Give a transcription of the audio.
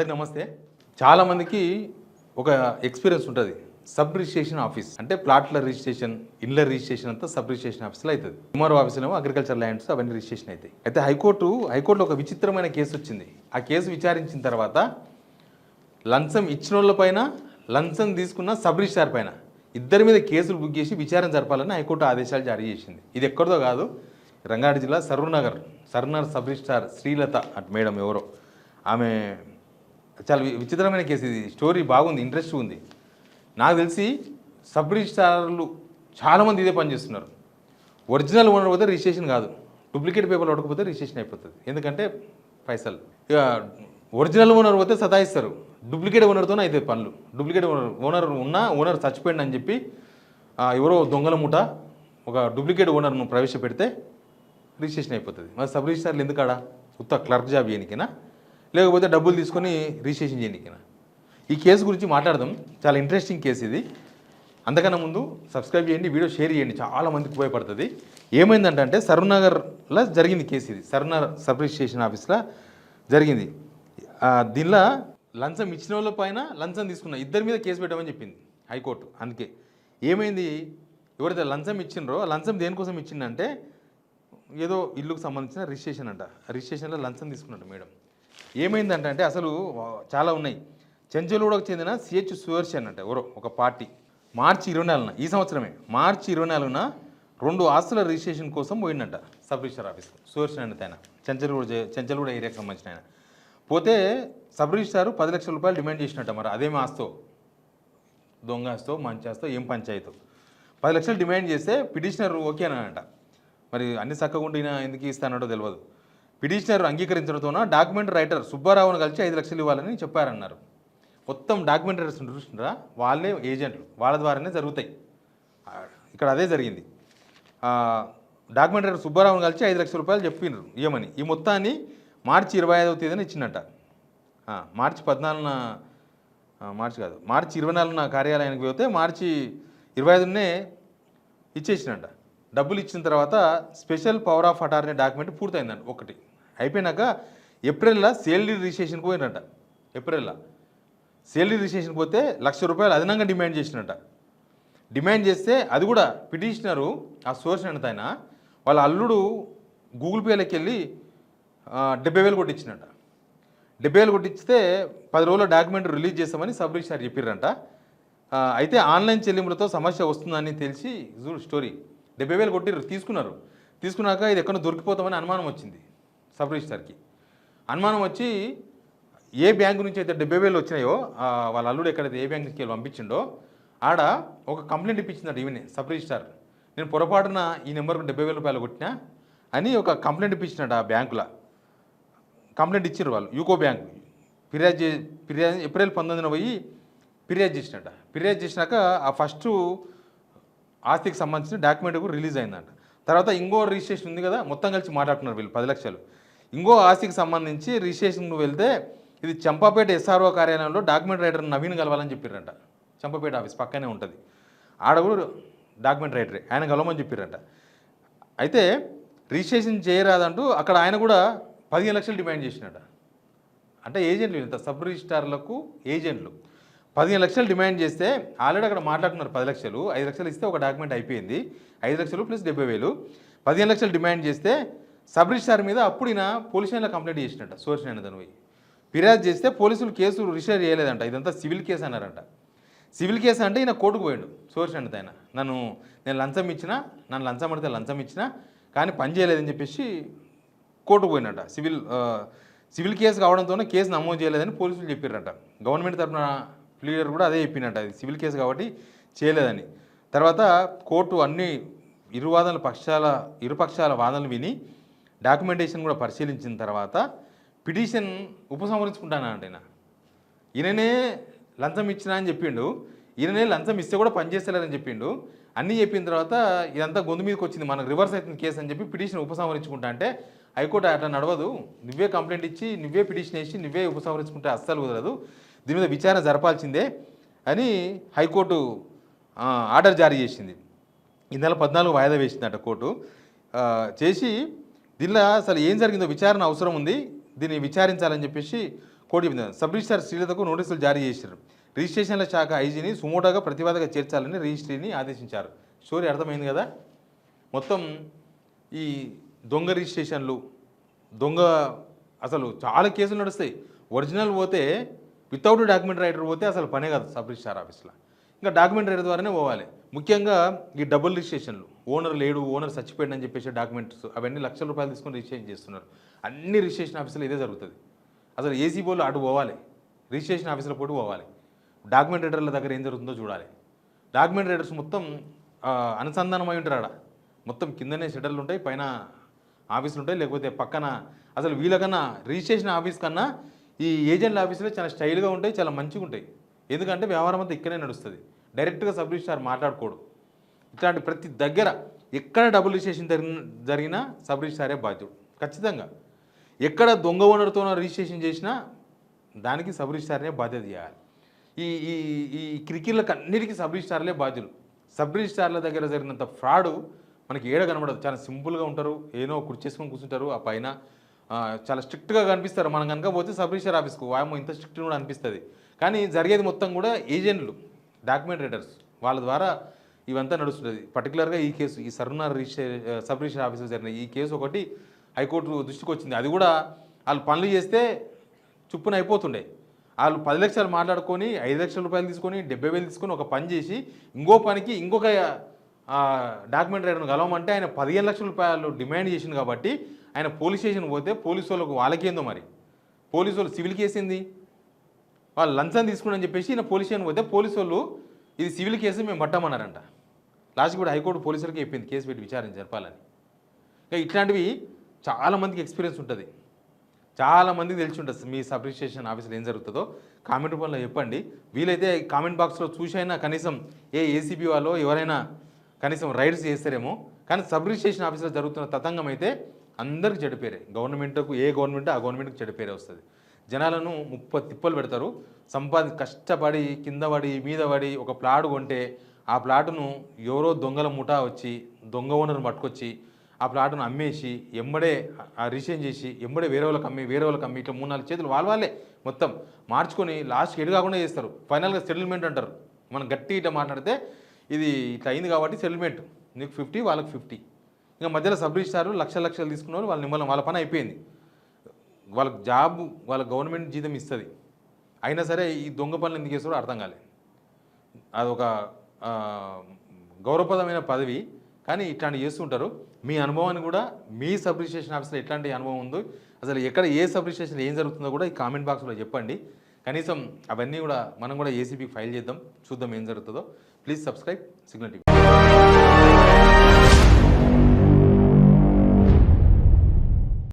అందరికీ నమస్తే. చాలామందికి ఒక ఎక్స్పీరియన్స్ ఉంటుంది. సబ్ రిజిస్ట్రేషన్ ఆఫీస్ అంటే ప్లాట్ల రిజిస్ట్రేషన్, ఇళ్ళ రిజిస్ట్రేషన్ అంతా సబ్ రిజిస్ట్రేషన్ ఆఫీస్లో అవుతుంది. ఎంఆర్ఓ ఆఫీస్లో అగ్రికల్చర్ ల్యాండ్స్ అవన్నీ రిజిస్ట్రేషన్ అవుతాయి. అయితే హైకోర్టులో ఒక విచిత్రమైన కేసు వచ్చింది. ఆ కేసు విచారించిన తర్వాత లంచం ఇచ్చిన వాళ్ళ పైన, లంచం తీసుకున్న సబ్ రిజిస్ట్రార్ పైన ఇద్దరి మీద కేసులు బుక్ చేసి విచారణ జరపాలని హైకోర్టు ఆదేశాలు జారీ చేసింది. ఇది ఎక్కడిదో కాదు, రంగారెడ్డి జిల్లా సర్వనగర్ సబ్ రిజిస్ట్రార్ శ్రీలత అటు మేడం ఎవరో, ఆమె చాలా విచిత్రమైన కేసు. ఇది స్టోరీ బాగుంది, ఇంట్రెస్ట్ ఉంది. నాకు తెలిసి సబ్ రిజిస్ట్రార్లు చాలామంది ఇదే పని చేస్తున్నారు. ఒరిజినల్ ఓనర్ పోతే రిజిస్ట్రేషన్ కాదు, డూప్లికేట్ పేపర్లు పడకపోతే రిజిస్ట్రేషన్ అయిపోతుంది. ఎందుకంటే పైసలు. ఇక ఒరిజినల్ ఓనర్ పోతే సతాయిస్తారు, డూప్లికేట్ ఓనర్తోనే అవుతుంది పనులు. డూప్లికేట్ ఓనర్ చచ్చిపోయింది అని చెప్పి ఎవరో దొంగల మూట ఒక డూప్లికేట్ ఓనర్ను ప్రవేశపెడితే రిజిస్ట్రేషన్ అయిపోతుంది. మరి సబ్ రిజిస్ట్రార్లు ఎందుకాడా? ఉత్త క్లర్క్ జాబ్ చేయనికినా, లేకపోతే డబ్బులు తీసుకొని రిజిస్ట్రేషన్ చేయనికినా? ఈ కేసు గురించి మాట్లాడదాం. చాలా ఇంట్రెస్టింగ్ కేసు ఇది. అంతకన్నా ముందు సబ్స్క్రైబ్ చేయండి, వీడియో షేర్ చేయండి, చాలా మందికి ఉపయోగపడుతుంది. ఏమైందంటే సర్వనగర్లో జరిగింది కేసు. ఇది సర్వనగర్ సబ్ రిజిస్ట్రేషన్ ఆఫీస్లో జరిగింది. దీనిలో లంచం ఇచ్చిన వాళ్ళ పైన, లంచం తీసుకున్న ఇద్దరి మీద కేసు పెట్టమని చెప్పింది హైకోర్టు. అందుకే ఏమైంది, ఎవరైతే లంచం ఇచ్చిండ్రో లంచం దేనికోసం ఇచ్చిందంటే ఏదో ఇల్లుకు సంబంధించిన రిజిస్ట్రేషన్ అంట. రిజిస్ట్రేషన్లో లంచం తీసుకున్నట్టు మేడం. ఏమైందంటే అసలు చాలా ఉన్నాయి. చెంచలూడకు చెందిన సిహెచ్ సుదర్శన్ అంటే ఎవరో ఒక పార్టీ మార్చి 24న, ఈ సంవత్సరమే మార్చి 24న 2 ఆస్తుల రిజిస్ట్రేషన్ కోసం పోయిందంట సబ్ రిజిస్టర్ ఆఫీస్కి. సుదర్శన్ అంటే ఆయన చెంచలూడ ఏరియాకి సంబంధించిన ఆయన పోతే సబ్ రిజిస్టారు 10 లక్షల రూపాయలు డిమాండ్ చేసినట్ట. మరి అదేమి ఆస్తో, దొంగ ఆస్తో, మంచి ఆస్తో, ఏం పంచాయతో 10 లక్షలు డిమాండ్ చేస్తే పిటిషనర్ ఓకే అనంట. మరి అన్ని చక్కగుండినా ఎందుకు ఇస్తానో తెలియదు. పిటిషనర్ అంగీకరించడంతోన డాక్యుమెంట్ రైటర్ సుబ్బారావును కలిసి 5 లక్షలు ఇవ్వాలని చెప్పారన్నారు. మొత్తం డాక్యుమెంట్ రైటర్స్ చూస్తున్నారా, వాళ్ళే ఏజెంట్లు, వాళ్ళ ద్వారానే జరుగుతాయి. ఇక్కడ అదే జరిగింది. డాక్యుమెంట్ రైటర్ సుబ్బారావును కలిసి 5 లక్షల రూపాయలు చెప్పినారు ఇవ్వమని. ఈ మొత్తాన్ని మార్చి 25వ తేదీన ఇచ్చిందట. మార్చి 24న కార్యాలయానికి పోతే మార్చి 25నే ఇచ్చేసినట్ట. డబ్బులు ఇచ్చిన తర్వాత special power of attorney document పూర్తయిందంట. ఒకటి అయిపోయినాక ఏప్రిల్లో సేల్ డీడ్ రిజిస్ట్రేషన్కి పోయినట్ట. ఏప్రిల్లో సేల్ డీడ్ రిజిస్ట్రేషన్కి పోతే 1 లక్ష రూపాయలు అదనంగా డిమాండ్ చేసినట్ట. డిమాండ్ చేస్తే అది కూడా పిటిషనరు ఆ సోర్స్ అంటే ఆయన వాళ్ళ అల్లుడు గూగుల్ పేలోకి వెళ్ళి 70,000 కొట్టించినట్ట. 70,000 కొట్టిస్తే 10 రోజుల డాక్యుమెంట్ రిలీజ్ చేస్తామని సబ్ రిజిస్ట్రార్ చెప్పారంట. అయితే ఆన్లైన్ చెల్లింపులతో సమస్య వస్తుందని తెలిసి స్టోరీ 70,000 కొట్టిర్రు, తీసుకున్నాక ఇది ఎక్కడో దొరికిపోతామని అనుమానం వచ్చింది సబ్ రిజిస్ట్రార్కి. అనుమానం వచ్చి ఏ బ్యాంకు నుంచి అయితే 70,000 వచ్చినాయో వాళ్ళ అల్లుడు ఎక్కడైతే ఏ బ్యాంక్ నుంచి పంపించిండో ఆడ ఒక కంప్లైంట్ ఇప్పించిందట. ఈవెనే సబ్ రిజిస్ట్రార్, నేను పొరపాటున ఈ నెంబర్కు 70,000 రూపాయలు కొట్టినా అని ఒక కంప్లైంట్ ఇప్పించినట్టు. ఆ బ్యాంకులో కంప్లైంట్ ఇచ్చారు వాళ్ళు, యూకో బ్యాంకు. ఫిర్యాదు ఏప్రిల్ 19న పోయి ఫిర్యాదు చేసినట్ట. ఫిర్యాదు చేసినాక ఆ ఫస్ట్ ఆస్తికి సంబంధించిన డాక్యుమెంట్ కూడా రిలీజ్ అయిందంట. తర్వాత ఇంకో రిజిస్ట్రేషన్ ఉంది కదా, మొత్తం కలిసి మాట్లాడుతున్నారు వీళ్ళు 10 లక్షలు. ఇంకో ఆస్తికి సంబంధించి రిజిస్ట్రేషన్కు వెళ్తే ఇది చంపాపేట ఎస్ఆర్ఓ కార్యాలయంలో డాక్యుమెంట్ రైటర్ నవీన్ కలవాలని చెప్పారంట. చంపాపేట ఆఫీస్ పక్కనే ఉంటుంది, ఆడ కూడా డాక్యుమెంట్ రైటరే, ఆయన కలవమని చెప్పారంట. అయితే రిజిస్ట్రేషన్ చేయరాదంటూ అక్కడ ఆయన కూడా 15 లక్షలు డిమాండ్ చేసినట్ట. అంటే ఏజెంట్లు, ఇంత సబ్ రిజిస్ట్రార్లకు ఏజెంట్లు 15 లక్షలు డిమాండ్ చేస్తే ఆల్రెడీ అక్కడ మాట్లాడుతున్నారు 10 లక్షలు. 5 లక్షలు ఇస్తే ఒక డాక్యుమెంట్ అయిపోయింది. 5 లక్షలు ప్లస్ 70,000, 15 లక్షలు డిమాండ్ చేస్తే సబ్ రిజిస్ట్రార్ మీద అప్పుడు ఈయన పోలీస్ స్టేషన్లో కంప్లైంట్ చేసినట్ట. సోర్స్ అయినదని పోయి ఫిర్యాదు చేస్తే పోలీసులు కేసు రిజిస్టర్ చేయలేదంట. ఇదంతా సివిల్ కేసు అన్నారంట. సివిల్ కేసు అంటే ఈయన కోర్టుకు పోయాడు సోర్స్ అంటే ఆయన. నేను లంచం ఇచ్చినా, నన్ను లంచం అడితే లంచం ఇచ్చినా కానీ పని చేయలేదని చెప్పేసి కోర్టుకు పోయినట్ట. సివిల్ కేసు కావడంతోనే కేసు నమోదు చేయలేదని పోలీసులు చెప్పారట. గవర్నమెంట్ తరఫున ప్లీడర్ కూడా అదే చెప్పినట్ట, అది సివిల్ కేసు కాబట్టి చేయలేదని. తర్వాత కోర్టు అన్ని ఇరు పక్షాల వాదనలు విని డాక్యుమెంటేషన్ కూడా పరిశీలించిన తర్వాత పిటిషన్ ఉపసంహరించుకుంటానంట. ఈయననే లంచం ఇచ్చినా అని చెప్పిండు, ఈయననే లంచం ఇస్తే కూడా పనిచేస్తలేదని చెప్పిండు. అన్నీ చెప్పిన తర్వాత ఇదంతా గొంతు మీదకి వచ్చింది, మనకు రివర్స్ అవుతుంది కేసు అని చెప్పి పిటిషన్ ఉపసంహరించుకుంటా అంటే హైకోర్టు అట్లా నడవదు, నువ్వే కంప్లైంట్ ఇచ్చి నువ్వే పిటిషన్ వేసి నువ్వే ఉపసంహరించుకుంటే అస్సలు కుదరదు, దీని మీద విచారణ జరపాల్సిందే అని హైకోర్టు ఆర్డర్ జారీ చేసింది. ఈ నెల 14 వాయిదా వేసిందట కోర్టు. చేసి దీనిలో అసలు ఏం జరిగిందో విచారణ అవసరం ఉంది, దీన్ని విచారించాలని చెప్పేసి కోడి చెప్పింది. సబ్ రిజిస్ట్రార్ శ్రీలతకు నోటీసులు జారీ చేశారు. రిజిస్ట్రేషన్ల శాఖ ఐజీని సుమోటోగా ప్రతివాదిగా చేర్చాలని రిజిస్ట్రీని ఆదేశించారు. స్టోరీ అర్థమైంది కదా. మొత్తం ఈ దొంగ రిజిస్ట్రేషన్లు, దొంగ అసలు చాలా కేసులు నడుస్తాయి. ఒరిజినల్ పోతే వితౌట్ డాక్యుమెంట్ రైటర్ పోతే అసలు పనే కాదు సబ్ రిజిస్ట్రార్ ఆఫీస్లో. ఇంకా డాక్యుమెంట్ రైటర్ ద్వారానే పోవాలి. ముఖ్యంగా ఈ డబుల్ రిజిస్ట్రేషన్లు, ఓనర్ లేడు, ఓనర్ చచ్చిపోయాడు అని చెప్పేసి డాక్యుమెంట్స్ అవన్నీ లక్షల రూపాయలు తీసుకొని రిజిస్ట్రేషన్ చేస్తున్నారు. అన్ని రిజిస్ట్రేషన్ ఆఫీసులో ఇదే జరుగుతుంది. అసలు ఏసీ బోర్డు అటు పోవాలి, రిజిస్ట్రేషన్ ఆఫీసులో పోటీ పోవాలి, డాక్యుమెంట్ రైటర్ల దగ్గర ఏం జరుగుతుందో చూడాలి. డాక్యుమెంట్ రైటర్స్ మొత్తం అనుసంధానమై ఉంటారు. ఆడ మొత్తం కిందనే షెటర్లు ఉంటాయి, పైన ఆఫీసులు ఉంటాయి, లేకపోతే పక్కన అసలు వీళ్ళకన్నా రిజిస్ట్రేషన్ ఆఫీస్ కన్నా ఈ ఏజెంట్ల ఆఫీసులో చాలా స్టైల్గా ఉంటాయి, చాలా మంచిగా ఉంటాయి. ఎందుకంటే వ్యవహారం అంతా ఇక్కడే నడుస్తుంది. డైరెక్ట్గా సబ్ రిజిస్ట్రార్ మాట్లాడుకోడు. ఇట్లాంటి ప్రతి దగ్గర ఎక్కడ డబుల్ రిజిస్ట్రేషన్ జరిగినా సబ్ రిజిస్ట్రారే బాధ్యుడు ఖచ్చితంగా. ఎక్కడ దొంగ ఓనర్తో రిజిస్ట్రేషన్ చేసినా దానికి సబ్ రిజిస్ట్రార్నే బాధ్యత చేయాలి. ఈ ఈ ఈ క్రికెట్లకు అన్నిటికీ సబ్ రిజిస్ట్రార్లే బాధ్యులు. సబ్ రిజిస్ట్రార్ల దగ్గర జరిగినంత ఫ్రాడు మనకి ఏడ కనబడదు. చాలా సింపుల్గా ఉంటారు, ఏదో కుర్చేసుకొని కూర్చుంటారు. ఆ పైన చాలా స్ట్రిక్ట్గా కనిపిస్తారు. మనం కనుక పోతే సబ్ రిజిస్ట్రార్ ఆఫీస్కు వాయమో ఇంత స్ట్రిక్ట్ కూడా అనిపిస్తుంది. కానీ జరిగేది మొత్తం కూడా ఏజెంట్లు, డాక్యుమెంట్ రైటర్స్ వాళ్ళ ద్వారా ఇవంతా నడుస్తుంది. పర్టికులర్గా ఈ కేసు, ఈ సర్వనార్ సబ్ రిజిస్ట్రార్ ఆఫీస్లో జరిగిన ఈ కేసు ఒకటి హైకోర్టు దృష్టికి వచ్చింది. అది కూడా వాళ్ళు పనులు చేస్తే చుప్పున అయిపోతుండే. వాళ్ళు 10 లక్షలు మాట్లాడుకొని 5 లక్షల రూపాయలు తీసుకొని 70,000 తీసుకొని ఒక పని చేసి ఇంకో పనికి ఇంకొక డాక్యుమెంట్ రైటర్ను కలవమంటే ఆయన 15 లక్షల రూపాయలు డిమాండ్ చేసింది. కాబట్టి ఆయన పోలీస్ స్టేషన్ పోతే పోలీసు వాళ్ళకు వాళ్ళకేందో మరి, పోలీసు వాళ్ళు సివిల్ కేసు ఏంది, వాళ్ళు లంచం తీసుకుని చెప్పేసి ఈయన పోలీస్ స్టేషన్ పోతే పోలీసు వాళ్ళు ఇది సివిల్ కేసు మేము పట్టామన్నారంట. లాస్ట్ కూడా హైకోర్టు పోలీసులకి చెప్పింది కేసు పెట్టి విచారణ జరపాలని. ఇట్లాంటివి చాలామందికి ఎక్స్పీరియన్స్ ఉంటుంది, చాలామందికి తెలిసి ఉంటుంది. మీ సబ్ రిజిస్ట్రేషన్ ఆఫీసులో ఏం జరుగుతుందో కామెంట్ రూపంలో చెప్పండి. వీలైతే కామెంట్ బాక్స్లో చూసైనా కనీసం ఏసీబీ వాళ్ళు ఎవరైనా కనీసం రైడ్స్ చేస్తారేమో. కానీ సబ్ రిజిస్ట్రేషన్ ఆఫీసులో జరుగుతున్న తతంగం అయితే అందరికి చెడిపేరే. గవర్నమెంట్కు ఏ గవర్నమెంట్ ఆ గవర్నమెంట్కి చెడిపేరే వస్తుంది. జనాలను 30 తిప్పలు పెడతారు. కష్టపడి కింద పడి మీద పడి ఒక ప్లాట్ కొంటే ఆ ప్లాటును ఎవరో దొంగల ముఠా వచ్చి దొంగ ఓనర్ని పట్టుకొచ్చి ఆ ప్లాట్ను అమ్మేసి ఎంబడే రిజిస్ట్రేషన్ చేసి ఎంబడే వేరే వాళ్ళకి అమ్మి ఇట్లా 3-4 చేతులు వాళ్ళే మొత్తం మార్చుకొని లాస్ట్కి ఎడు కాకుండా చేస్తారు. ఫైనల్గా సెటిల్మెంట్ అంటారు. మనం గట్టి ఇట్లా మాట్లాడితే ఇది ఇట్లా అయింది కాబట్టి సెటిల్మెంట్, నీకు 50 వాళ్ళకి 50. ఇంకా మధ్యలో సబ్ రిజిస్ట్రార్ లక్షలు తీసుకున్నారు. వాళ్ళ నిమ్మలం వాళ్ళ పని అయిపోయింది. వాళ్ళకి జాబ్ వాళ్ళ గవర్నమెంట్ జీతం ఇస్తుంది. అయినా సరే ఈ దొంగ పనులు ఎందుకు చేస్తారో అర్థం కాలేదు. అదొక గౌరవప్రదమైన పదవి, కానీ ఇట్లాంటివి చేస్తుంటారు. మీ అనుభవాన్ని కూడా మీ సబ్ రిజిస్ట్రేషన్ ఆఫీస్లో ఎట్లాంటి అనుభవం ఉందో, అసలు ఎక్కడ ఏ సబ్ రిజిస్ట్రేషన్ ఏం జరుగుతుందో కూడా ఈ కామెంట్ బాక్స్లో చెప్పండి. కనీసం అవన్నీ కూడా మనం కూడా ఏసీబీకి ఫైల్ చేద్దాం, చూద్దాం ఏం జరుగుతుందో. Please subscribe signal TV.